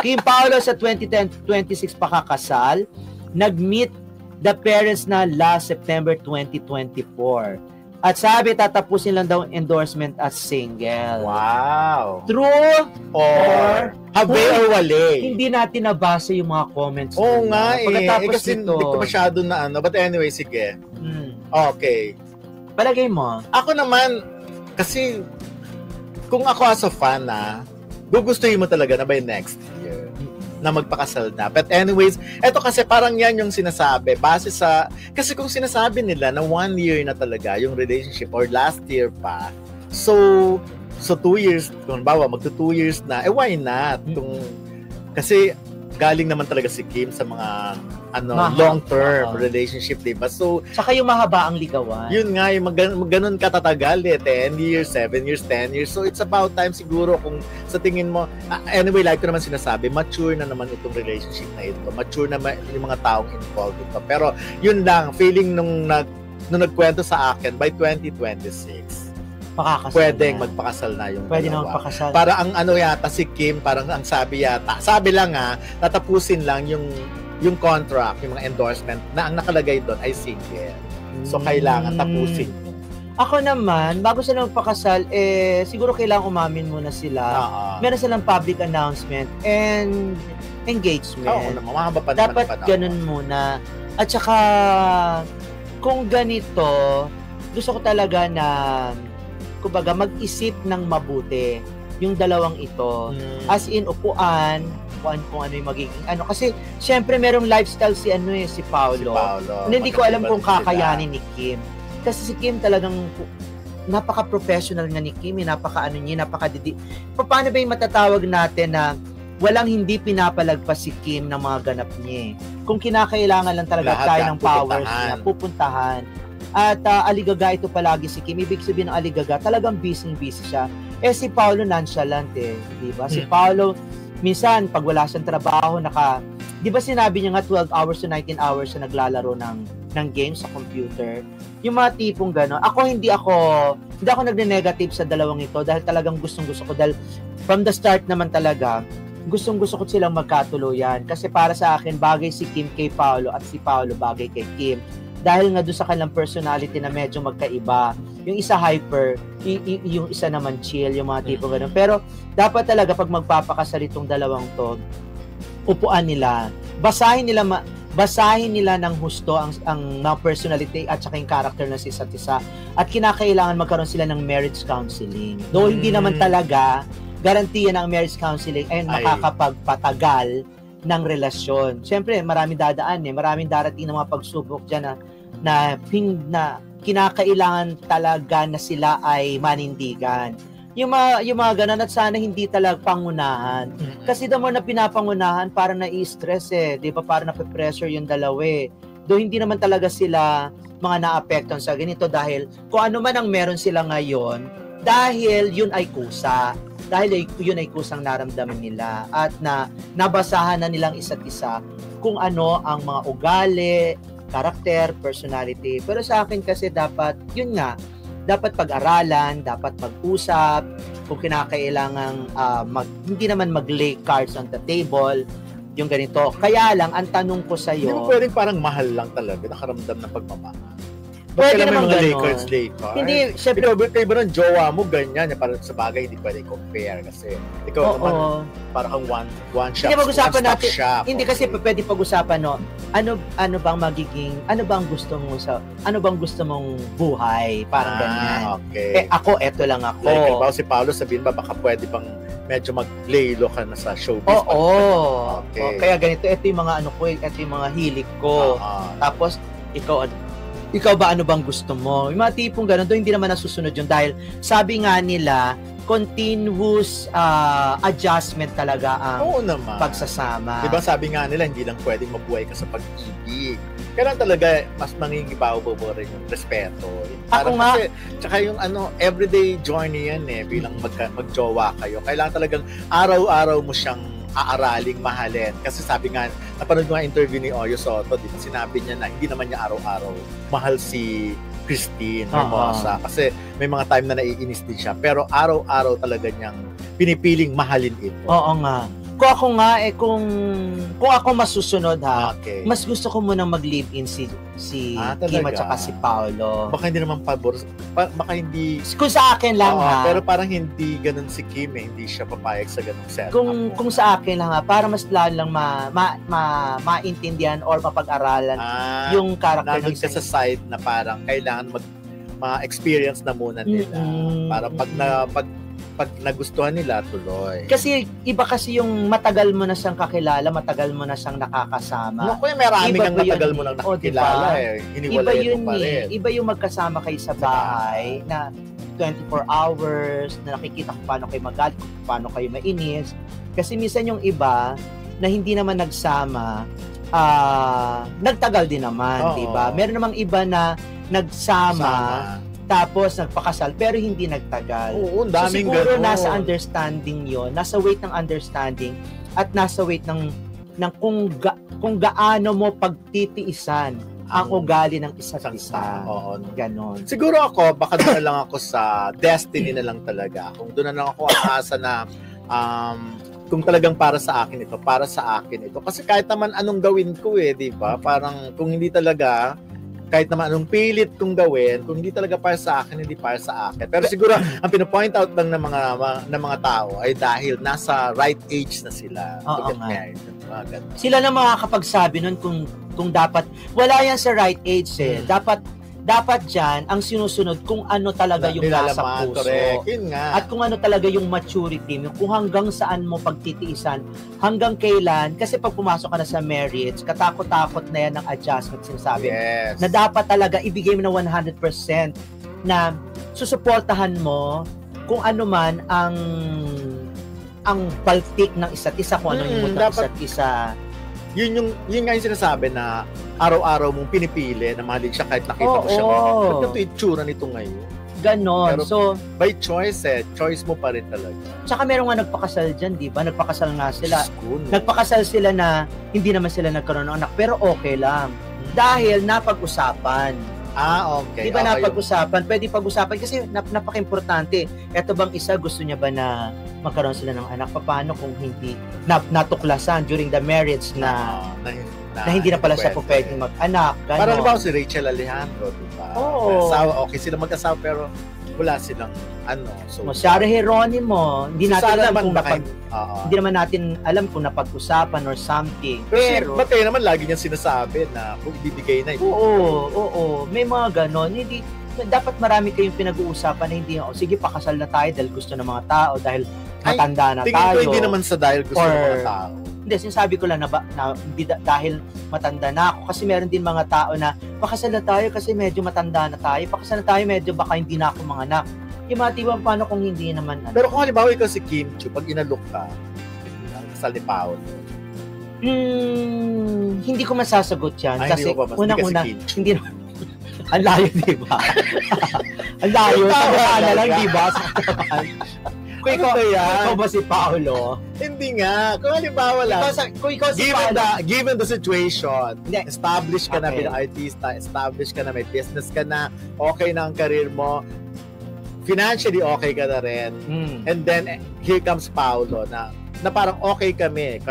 Kim Paolo sa 2010-26 pakakasal. Nag-meet the parents na last September 2024. At sabi, tatapusin lang daw endorsement as single. Wow. True or habe or wale? Hindi natin nabasa yung mga comments. Oo nga Pagkatapos kasi nito, hindi ko masyado na ano. But anyway, sige. Okay. Palagay mo? Ako naman, kasi kung ako as a fan gugustuhin mo talaga na by next year na magpakasal na. But anyways, eto kasi parang yan yung sinasabi. Base sa, kasi kung sinasabi nila na 1 year na talaga yung relationship or last year pa, so 2 years, kung bawa magto 2 years na, why not? Kasi galing naman talaga si Kim sa mga long-term relationship, diba? So, saka yung mahaba ang ligawan. Yun nga, yung ganun katatagal 10 years, 7 years, 10 years. So, it's about time siguro kung sa tingin mo, anyway, like ko naman sinasabi, mature na naman itong relationship na ito. Mature na yung mga taong involved ito. Pero, yun lang, feeling nung nagkwento sa akin, by 2026, pwedeng magpakasal na yung pwede na magpakasal. Para ang yata si Kim, parang ang sabi lang tatapusin lang yung contract, yung mga endorsement na ang nakalagay doon ay single. So kailangan tapusin. Ako naman, bago sila magpakasal, siguro kailangan umamin muna sila. Meron silang public announcement and engagement. Oo, mahaba pa naman. Dapat ganun muna. At saka, kung ganito, gusto ko talaga na kumbaga mag-isip ng mabuti yung dalawang ito. As in, upuan kung ano yung magiging kasi syempre merong lifestyle si Paolo. Hindi ko alam kung kakayanin ni Kim. Kasi si Kim talagang napaka-professional nga ni Kim, napaka-didi. Paano ba yung matatawag natin na walang hindi pinapalagpas si Kim ng mga ganap niya? Kung kinakailangan lang talaga tayo ng powers niya, pupuntahan. At aligaga ito palagi si Kim. Ibig sabihin ng aligaga, talagang busy siya. Si Paolo nonchalant di ba? Si Paolo, minsan, pag wala siyang trabaho, di ba sinabi niya nga 12 hours to 19 hours siya naglalaro ng games sa computer? Yung mga tipong gano'n. Hindi ako nagne-negative sa dalawang ito dahil talagang gustong-gusto ko. Dahil from the start naman talaga, gustong-gusto ko silang magkatuluyan. Kasi para sa akin, bagay si Kim kay Paolo at si Paolo bagay kay Kim. Dahil nga doon sa kanilang personality na medyo magkaiba. Yung isa hyper, yung isa naman chill, yung mga tipo gano'n. Pero dapat talaga pag magpapakasal itong dalawang to, upuan nila, basahin nila ng husto ang personality at saka yung character na si isa't isa. At kinakailangan magkaroon sila ng marriage counseling. Though hindi naman talaga garantiya ng marriage counseling ay makakapagpatagal ng relasyon. Siyempre, maraming darating ng mga pagsubok dyan na kinakailangan talaga na sila ay manindigan. Yung mga ganun at sana hindi talaga pangunahan. Kasi the more na pinapangunahan, parang na-i-stress di ba? Parang nape-pressure yung dalawa Though hindi naman talaga sila mga na-apekton sa ganito dahil kung ano man ang meron sila ngayon, dahil yun ay kusa. Dahil yun ay kusang naramdaman nila at nabasahan na nilang isa't isa kung ano ang mga ugali, karakter, personality. Pero sa akin kasi dapat pag-aralan, dapat mag-usap, kung kinakailangang hindi naman mag-lay cards on the table, yung ganito. Kaya lang, ang tanong ko sa'yo, hindi mo pwedeng parang mahal lang talaga, nakaramdam ng pagmamahal. Pwede naman mga gano'n. Lakers. Hindi, syempre, ikaw ba ng jowa mo, ganyan. Parang sa bagay, hindi pwede compare kasi ikaw naman, parang one shop, natin, shop. Hindi kasi pwede pag-usapan, ano bang gusto mong buhay? Parang ganyan. Okay. Eto lang ako. Like, si Paolo sabihin ba, baka pwede bang medyo mag-laylo ka na sa showbiz? Okay. Kaya ganito, ito yung mga ito yung mga hilig ko. Tapos, ikaw ba ano bang gusto mo? Yung mga tipong gano'n, doon hindi naman nasusunod yun dahil sabi nga nila, continuous adjustment talaga ang pagsasama. Diba sabi nga nila, hindi lang pwedeng mabuhay ka sa pag-ibig. Kailan talaga mas mangingibaw-baw rin yung respeto. Ako nga. Kasi, tsaka yung everyday journey yan bilang magjowa kayo. Kailangan talagang araw-araw mo siyang aaraling mahalin. Kasi sabi nga, napanood ko nga interview ni Oyo Soto, di ba, sinabi niya na hindi naman niya araw-araw mahal si Christine Hermosa. Kasi may mga time na naiinis din siya. Pero araw-araw talaga niyang pinipiling mahalin ito. Oo nga. ko ako nga kung ako masusunod ha, Okay. mas gusto ko munang mag-live-in si Kim at saka si Paolo. Baka hindi naman pabor, baka hindi, Kung sa akin lang ha, pero parang hindi ganun si Kim eh, hindi siya papayag sa ganung setup. kung sa akin lang ha, para mas lalo lang maintindihan or mapag-aralan yung character nandun ka sa side na parang kailangan ma-experience na muna nila. Para pag nagustuhan nila, tuloy. Kasi iba kasi yung matagal mo na siyang kakilala, matagal mo na siyang nakakasama. Naku, marami kang matagal mo nang diba? nakikilala Hiniwalayan mo pa rin. Iba yung magkasama kayo sa bahay na 24 hours, na nakikita kung paano kayo magalit, kung paano kayo mainis. Kasi minsan yung iba na hindi naman nagsama, nagtagal din naman, di ba? Meron namang iba na nagsama, tapos nagpakasal pero hindi nagtagal. Oo, daming so siguro ganun. nasa understanding yon, nasa weight ng understanding at nasa weight ng kung gaano mo pagtitiisan ang ugali ng isa't isa. Oo. Ganon. Siguro ako, baka doon na lang ako sa destiny na lang talaga. Kung doon na lang ako aasa na kung talagang para sa akin ito, para sa akin ito. Kasi kahit naman anong gawin ko di ba? Parang kung hindi talaga, kahit naman anong pilit kong gawin, kung hindi talaga para sa akin, hindi para sa akin. Pero siguro, ang pinapoint out lang ng mga tao ay dahil nasa right age na sila. Oo nga. Married. Sila na makakapagsabi nun kung dapat, wala yan sa right age dapat dyan, ang sinusunod kung ano talaga yung nasa puso. Correct. Yun nga. At kung ano talaga yung maturity, kung hanggang saan mo pagtitiisan, hanggang kailan, kasi pag pumasok ka na sa marriage, katakot-takot na yan ng adjustment, sinasabi. Yes. Na dapat talaga ibigay mo na 100% na susuportahan mo kung ano man ang baltik ng isa't isa, kung ano yung mood ng isa't isa. Yun nga yung sinasabi na araw-araw mong pinipili na mahalin siya kahit nakita ko siya. Ba't yung itsura nito ngayon? Ganon. Pero so, by choice choice mo pa rin talaga. Tsaka meron nga nagpakasal dyan, di ba? Nagpakasal nga sila. School. Nagpakasal sila na hindi naman sila nagkaroon ng anak, pero okay lang. Dahil napag-usapan. Okay. Di ba napag-usapan? Pwede pag-usapan kasi napaka-importante. Eto bang isa, gusto niya ba na magkaroon sila ng anak? Paano kung hindi natuklasan during the marriage na hindi na pala siya po pwedeng mag-anak? Ganon. Parang ba si Rachel Alejandro, diba? Oo. Okay sila mag-asawa pero wala silang So, Shara Geronimo, hindi natin alam kung hindi naman natin alam kung napag-usapan or something. Pero Batay naman lagi niyang sinasabi na kung ibibigay na. Oo. May mga ganon. Hindi, dapat marami kayong pinag-uusapan na hindi, sige, pakasal na tayo dahil gusto ng mga tao, dahil matanda na tayo. Tingin ko hindi naman sa dahil gusto ng mga tao. Hindi, sinasabi ko lang na hindi dahil matanda na ako. Kasi meron din mga tao na pakasal na tayo kasi medyo matanda na tayo. Pakasal na tayo, medyo baka hindi na ako manganak. Yung mga tiwang paano kung hindi naman. Pero kung halimbawa ikaw si Kim Chiu, pag inalok ka, kasal ni Paolo. Hindi ko masasagot yan. Kasi unang-una, hindi naman. Ang layo, di ba? Ang layo. Tawa na lang, di ba? Kung ikaw ba si Paolo? Hindi nga. Kung halimbawa lang, kung ikaw si Paolo, given the situation, established ka na bilang artista, established ka na, may business ka na, okay na ang career mo, financially okay ka na rin. And then, here comes Paolo na parang okay kami.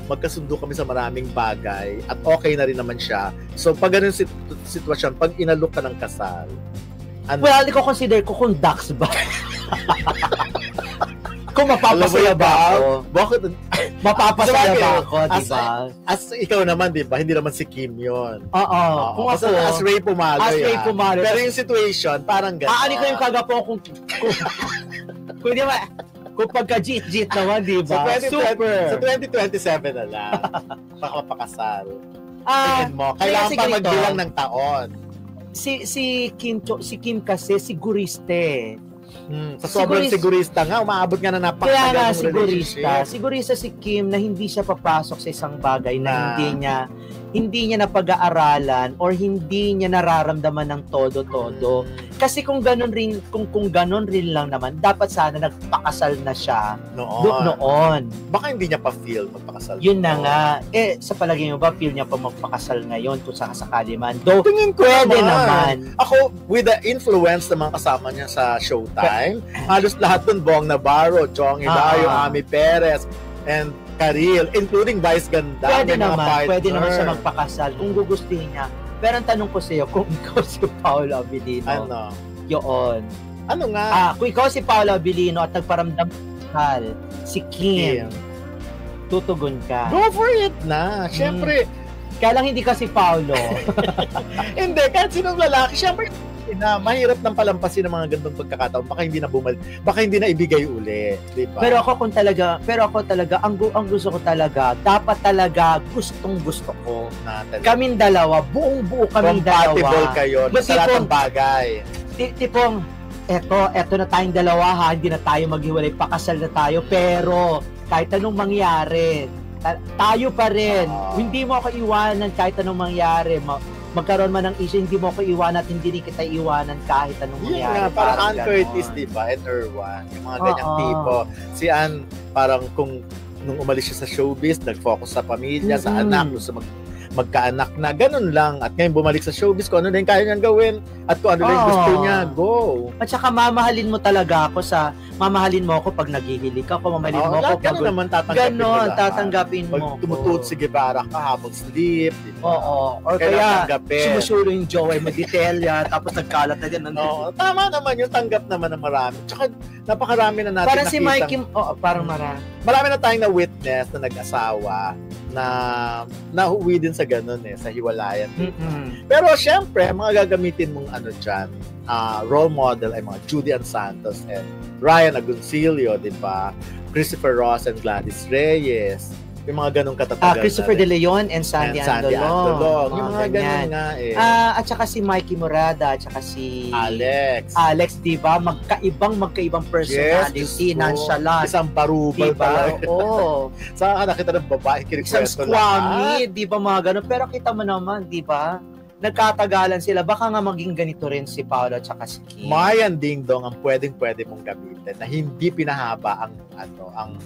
Magkasundo kami sa maraming bagay at okay na rin naman siya. So, pag ganun sitwasyon, pag inalok ka ng kasal, well, hindi ko consider ko kung ducks ba. Kung mapapasaya ba ako? Bakit? Mapapasaya ba ako, di ba? As ikaw naman, di ba? Hindi naman si Kim yun. Oo. Kung ako, as Ray Pumaloy. Pero yung situation, parang gano'n. Ano ko yung kagapo kung di ba? Kung pagka-jit naman, di ba? Super. Sa 2027 na lang. Pakapakasal. Tingin mo, kailangan pa magbilang ng taon. Si Kim kasi siguriste. Sa sobrang sigurista nga, umaabot nga na napakatagal ng relationship. Sigurista si Kim na hindi siya papasok sa isang bagay na hindi niya napag-aaralan or hindi niya nararamdaman ng todo-todo. Kasi kung ganun rin lang naman, dapat sana nagpakasal na siya noon. Baka hindi niya pa feel magpakasal. Yun na nga. Sa palagay mo ba, feel niya pa magpakasal ngayon kung sakasakali man? Though, tingin ko pwede naman. Ako, with the influence ng mga kasama niya sa Showtime, halos lahat dun, Bong Navarro, Chong Hilario, Ami Perez, and Karil, including Vice Ganda. Pwede may mga naman, pwede naman siya partner. magpakasal kung gugustuhin niya. Pero ang tanong ko sa iyo, kung ikaw si Paolo Abilino, Ano? yun. Ano nga? Kung ikaw si Paolo Abilino at nagparamdam kasal, si Kim, tutugon ka. Go for it na. Siyempre, Kaya lang hindi ka si Paolo. hindi, kahit sinong lalaki, siyempre, na mahirap nang palampasin ng mga gandong pagkakataon. Baka hindi na baka hindi na ibigay uli. Diba? Pero ako talaga, ang gusto ko talaga, dapat talaga gusto ko. Na talaga. Kaming dalawa, buong-buo kaming Compatible dalawa. kayo sa lahat ng bagay. Tipong, eto na tayong dalawa ha, hindi na tayo maghiwalay, pakasal na tayo, pero kahit anong mangyari, tayo pa rin. Hindi mo ako iwanan kahit anong mangyari. Magkaroon man ng issue, hindi mo ako iwanan at hindi rin kita iwanan kahit anong mangyari. Yun nga, parang Ann Curtis, diba? And Erwan. Yung mga ganyang tipo. Si Ann, parang nung umalis siya sa showbiz, nag-focus sa pamilya, sa anak, sa magkaanak na, ganun lang. At ngayon bumalik sa showbiz, kung ano na yung kaya niyang gawin at kung ano na yung gusto niya, go. At saka mamahalin mo talaga ako mamahalin mo ako pag naghihilig ako, mamahalin mo ako pag naman tatanggapin mo lahat. Tatanggapin mo. Pag tumutuot si Guevara ka habang sleep, diba? Oo. Or kaya sumusulo yung jowa mo, detalya, tapos nagkalat na din. Oo, tama naman yung tanggap naman ng marami. Tsaka napakarami na natin parang si Mikey, parang marami. Marami na tayong na-witness na nag-asawa na nahuwi din sa ganun sa hiwalayan. Pero syempre, mga gagamitin mong dyan, role model ay mga Judy Ann Santos and Ryan Agoncillo, di ba? Christopher Ross and Gladys Reyes. Yung mga ganong katatagan. Christopher De Leon and Sandy Andolong. Yung mga ganyan nga at saka si Mikey Morada, at saka si Alex, di ba? Magkaibang personality, nonchalant. Isang barubal diba? Oo. Saan ka nakita ng babae isang squammy, di ba mga ganon? Pero kita mo naman, di ba? Nagkatagalan sila. Baka nga maging ganito rin si Paolo at saka si Kim. Mayan ding-dong ang pwede mong gamitin na hindi pinahaba ang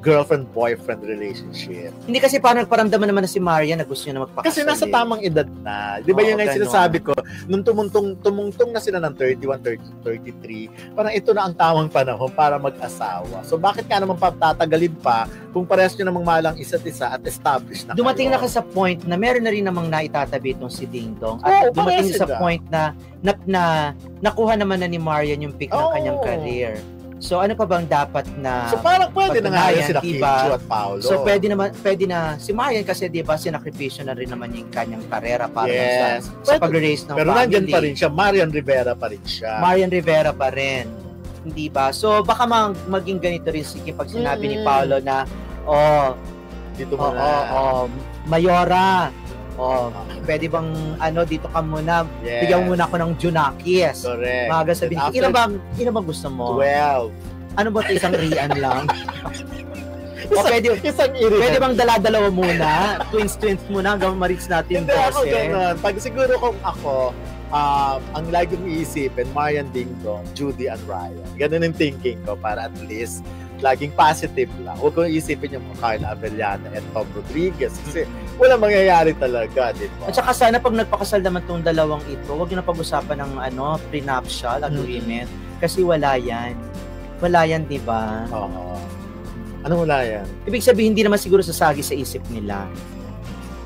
girlfriend-boyfriend relationship. Hindi kasi parang nagparamdaman naman na si Maria na gusto niya na magpakasal. Kasi nasa tamang edad na. Di ba yun nga yung sinasabi ko, nung tumungtong na sila ng 31, 33, parang ito na ang tamang panahon para mag-asawa. So bakit ka naman tatagalin pa kung parehas nyo namang malang isa't isa at established na dumating kayo? na ka sa point na meron na rin namang naitatabi itong si Ding Dong. At dumating sa point na nakuha naman na ni Marian yung peak ng kanyang career. So ano pa bang dapat na So parang pwede na nga yun sila diba? Kim Chu at Paolo. So pwede na si Marian kasi diba sinakripisyo na rin naman yung kanyang karera para sa pag-raise ng pero family. nandyan pa rin siya, Marian Rivera pa rin siya. Marian Rivera pa rin. Hindi ba? So baka maging ganito rin si Kim pag sinabi ni Paolo na dito mo na. Mayora. Pwede bang dito ka muna, bigyan mo muna ako ng Junakis. Correct. Mga sabihin, ilan bang gusto mo? 12. Ano ba ito, isang Rian lang? Pwede bang dala-dalawa muna? Twins muna hanggang ma-reach natin yung 12. Hindi ako ganun. Pag siguro kung ako, ang lagi kong iisipin, Marian Ding Dong, Judy and Ryan. Ganun yung thinking ko para at least laging positive lang. Huwag kong isipin yung mga Carla Avellana and Tom Rodriguez kasi wala mangyayari talaga, di ba? At saka sana pag nagpakasal naman itong dalawang ito, huwag nyo na pag-usapan ng prenuptial agreement kasi wala yan. Wala yan, di ba? Oo. Ano wala yan? Ibig sabihin, hindi naman siguro sasagi sa isip nila.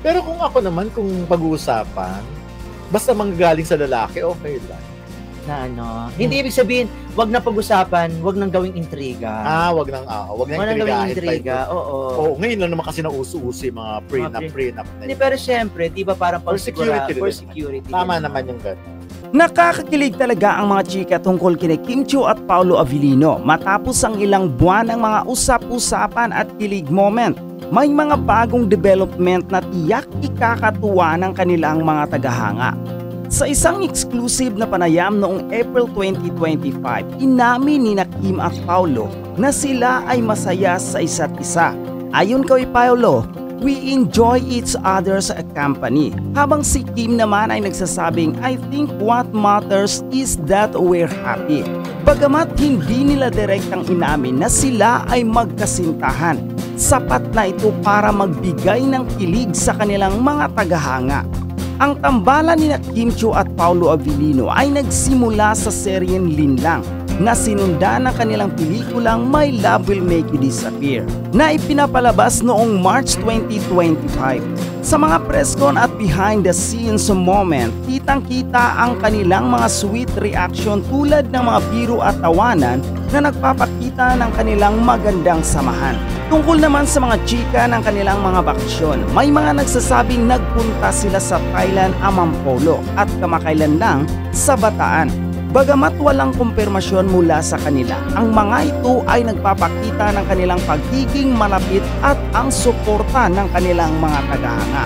Pero kung ako naman, kung pag-uusapan, basta manggagaling sa lalaki, okay lang. Na hindi ibig sabihin, wag na pag-usapan, wag nang gawing intriga. Wag nang gawing intriga. Oo. Ngayon lang naman kasi nauso-uso yung mga prenup. Hindi, pero syempre, di ba parang for security. Tama naman yung gano'n. Nakakakilig talaga ang mga chika tungkol kina Kim Chu at Paolo Abilino matapos ang ilang buwan ng mga usap-usapan at kilig moment. May mga bagong development na tiyak ikakatuwa ng kanilang mga tagahanga. Sa isang exclusive na panayam noong April 2025, inamin ni Kim at Paolo na sila ay masaya sa isa't isa. Ayon kay Paolo, we enjoy each other's company. Habang si Kim naman ay nagsasabing, I think what matters is that we're happy. Bagamat hindi nila direktang inamin na sila ay magkasintahan, sapat na ito para magbigay ng kilig sa kanilang mga tagahanga. Ang tambalan ni Kim Chu at Paolo Abilino ay nagsimula sa seryeng Linlang na sinundan ng kanilang pelikulang My Love Will Make You Disappear na ipinapalabas noong March 2025. Sa mga press con at behind the scenes moment, kitang-kita ang kanilang mga sweet reaction tulad ng mga biro at tawanan na nagpapakita ng kanilang magandang samahan. Tungkol naman sa mga chika ng kanilang mga bakasyon, may mga nagsasabing nagpunta sila sa Thailand, Amantolo at kamakailan lang sa Bataan. Bagamat walang kumpirmasyon mula sa kanila, ang mga ito ay nagpapakita ng kanilang pagiging malapit at ang suporta ng kanilang mga tagahanga.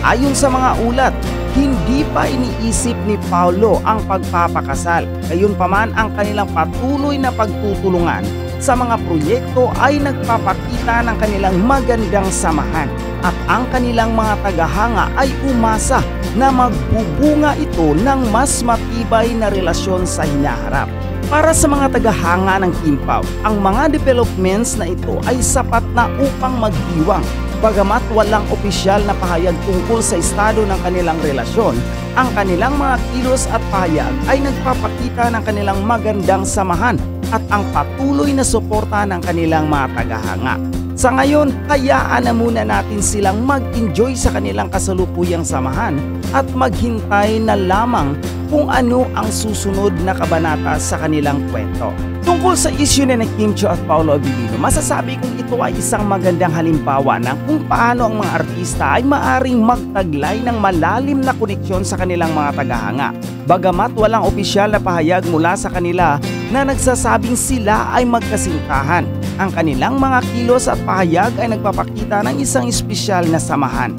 Ayon sa mga ulat, hindi pa iniisip ni Paulo ang pagpapakasal. Gayunpaman ang kanilang patuloy na pagtutulungan sa mga proyekto ay nagpapakita ng kanilang magandang samahan at ang kanilang mga tagahanga ay umasa na magbubunga ito ng mas matibay na relasyon sa hinaharap. Para sa mga tagahanga ng Kim Pao, ang mga developments na ito ay sapat na upang magdiwang. Bagamat walang opisyal na pahayag tungkol sa estado ng kanilang relasyon, ang kanilang mga kilos at pahayag ay nagpapakita ng kanilang magandang samahan at ang patuloy na suporta ng kanilang mga tagahanga. Sa ngayon, hayaan na muna natin silang mag-enjoy sa kanilang kasalukuyang samahan at maghintay na lamang kung ano ang susunod na kabanata sa kanilang kwento. Tungkol sa issue na Kim Chiu at Paolo Abilino, masasabi kong ito ay isang magandang halimbawa ng kung paano ang mga artista ay maaring magtaglay ng malalim na koneksyon sa kanilang mga tagahanga. Bagamat walang opisyal na pahayag mula sa kanila na nagsasabing sila ay magkasintahan, ang kanilang mga kilos at pahayag ay nagpapakita ng isang espesyal na samahan.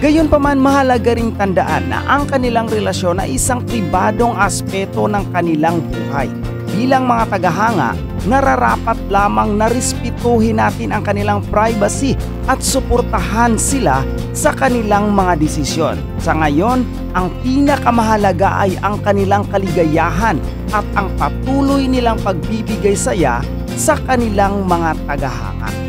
Gayunpaman, mahalaga ring tandaan na ang kanilang relasyon ay isang pribadong aspeto ng kanilang buhay. Bilang mga tagahanga, nararapat lamang na respetuhin natin ang kanilang privacy at suportahan sila sa kanilang mga desisyon. Sa ngayon, ang pinakamahalaga ay ang kanilang kaligayahan at ang patuloy nilang pagbibigay saya sa kanilang mga tagahanga.